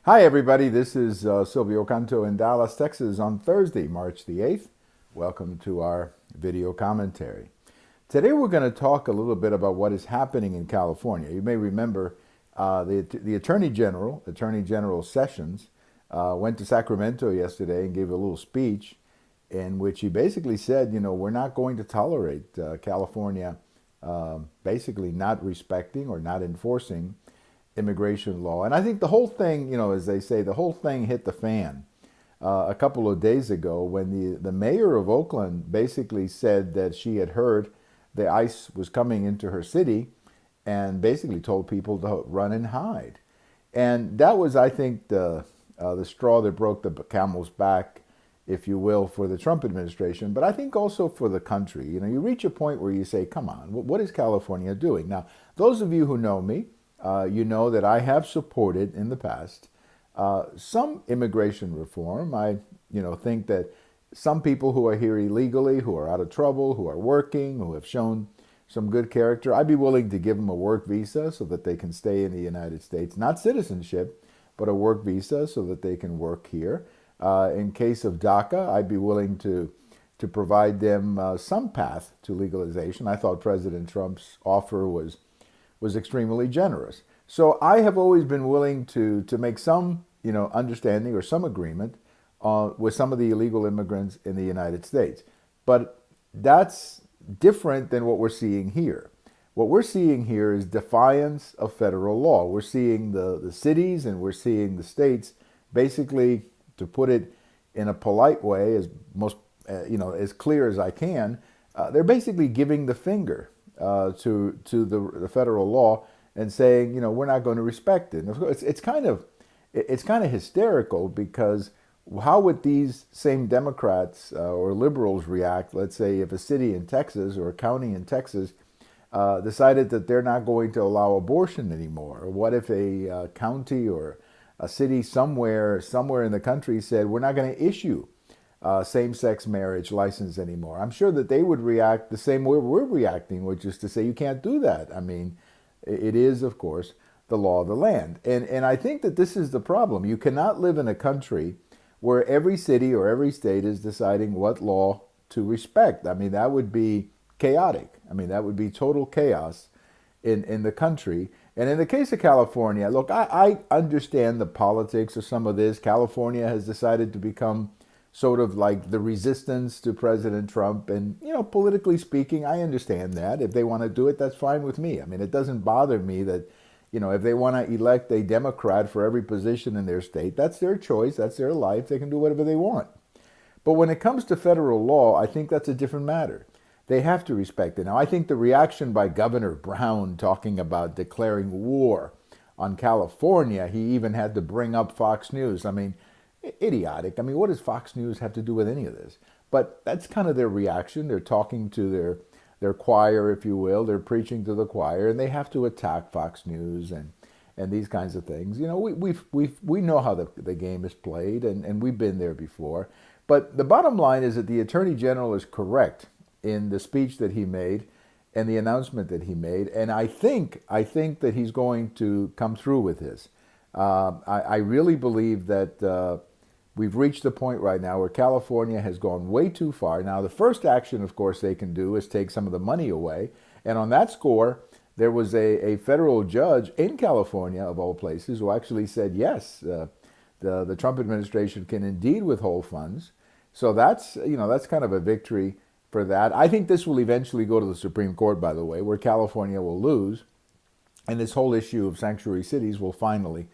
Hi, everybody. This is Silvio Canto in Dallas, Texas on Thursday, March the 8th. Welcome to our video commentary. Today, we're going to talk a little bit about what is happening in California. You may remember the Attorney General Sessions, went to Sacramento yesterday and gave a little speech in which he basically said, we're not going to tolerate California basically not respecting or not enforcing immigration law. And I think the whole thing, as they say, the whole thing hit the fan a couple of days ago when the mayor of Oakland basically said that she had heard the ICE was coming into her city and basically told people to run and hide. And that was, I think, the straw that broke the camel's back, if you will, for the Trump administration, but I think also for the country. You reach a point where you say, come on, what is California doing? Now, those of you who know me, you know that I have supported in the past some immigration reform. I, think that some people who are here illegally, who are out of trouble, who are working, who have shown some good character, I'd be willing to give them a work visa so that they can stay in the United States. Not citizenship, but a work visa so that they can work here. In case of DACA, I'd be willing to provide them some path to legalization. I thought President Trump's offer was extremely generous. So I have always been willing to make some, understanding or some agreement with some of the illegal immigrants in the United States. But that's different than what we're seeing here. What we're seeing here is defiance of federal law. We're seeing the cities and we're seeing the states basically, to put it in a polite way, as as clear as I can, they're basically giving the finger to the federal law and saying, we're not going to respect it. And of course, it's kind of hysterical, because how would these same Democrats or liberals react? Let's say if a city in Texas or a county in Texas decided that they're not going to allow abortion anymore. Or what if a county or a city somewhere in the country said, we're not going to issue same-sex marriage license anymore? I'm sure that they would react the same way we're reacting, which is to say you can't do that. I mean, it is, of course, the law of the land. And I think that this is the problem. You cannot live in a country where every city or every state is deciding what law to respect. I mean, that would be chaotic. I mean, that would be total chaos in the country. And in the case of California, look, I understand the politics of some of this. California has decided to become sort of like the resistance to President Trump. And, politically speaking, I understand that. If they want to do it, that's fine with me. I mean, it doesn't bother me that, if they want to elect a Democrat for every position in their state, that's their choice, that's their life. They can do whatever they want. But when it comes to federal law, I think that's a different matter. They have to respect it. Now, I think the reaction by Governor Brown talking about declaring war on California, he even had to bring up Fox News. I mean, idiotic. I mean, what does Fox News have to do with any of this? But that's kind of their reaction. They're talking to their choir, if you will. They're preaching to the choir, and they have to attack Fox News and these kinds of things. We know how the game is played, and we've been there before. But the bottom line is that the Attorney General is correct in the speech that he made and the announcement that he made, and I think that he's going to come through with this. I really believe that we've reached the point right now where California has gone way too far. Now, the first action, of course, they can do is take some of the money away. And on that score, there was a federal judge in California, of all places, who actually said, yes, the Trump administration can indeed withhold funds. So that's kind of a victory for that. I think this will eventually go to the Supreme Court, by the way, where California will lose. And this whole issue of sanctuary cities will finally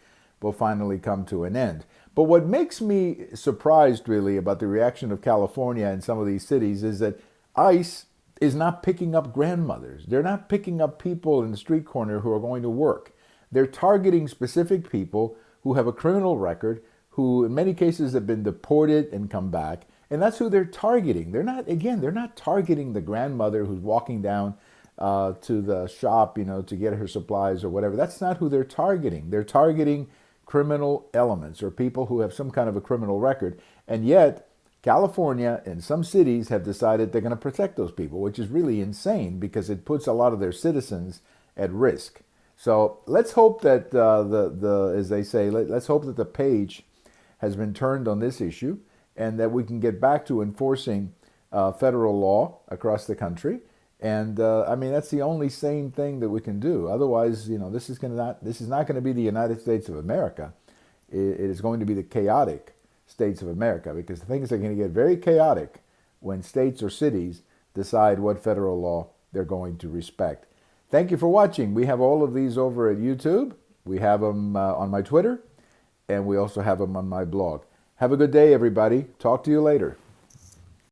come to an end. But what makes me surprised, really, about the reaction of California and some of these cities is that ICE is not picking up grandmothers. They're not picking up people in the street corner who are going to work. They're targeting specific people who have a criminal record, who in many cases have been deported and come back. And that's who they're targeting. They're not targeting the grandmother who's walking down to the shop, to get her supplies or whatever. That's not who they're targeting. They're targeting criminal elements or people who have some kind of a criminal record. And yet, California and some cities have decided they're going to protect those people, which is really insane because it puts a lot of their citizens at risk. So let's hope that as they say, let's hope that the page has been turned on this issue, and that we can get back to enforcing federal law across the country. And I mean, that's the only sane thing that we can do. Otherwise, this is not going to be the United States of America. It is going to be the chaotic states of America, because things are going to get very chaotic when states or cities decide what federal law they're going to respect. Thank you for watching. We have all of these over at YouTube. We have them on my Twitter, and we also have them on my blog. Have a good day, everybody. Talk to you later.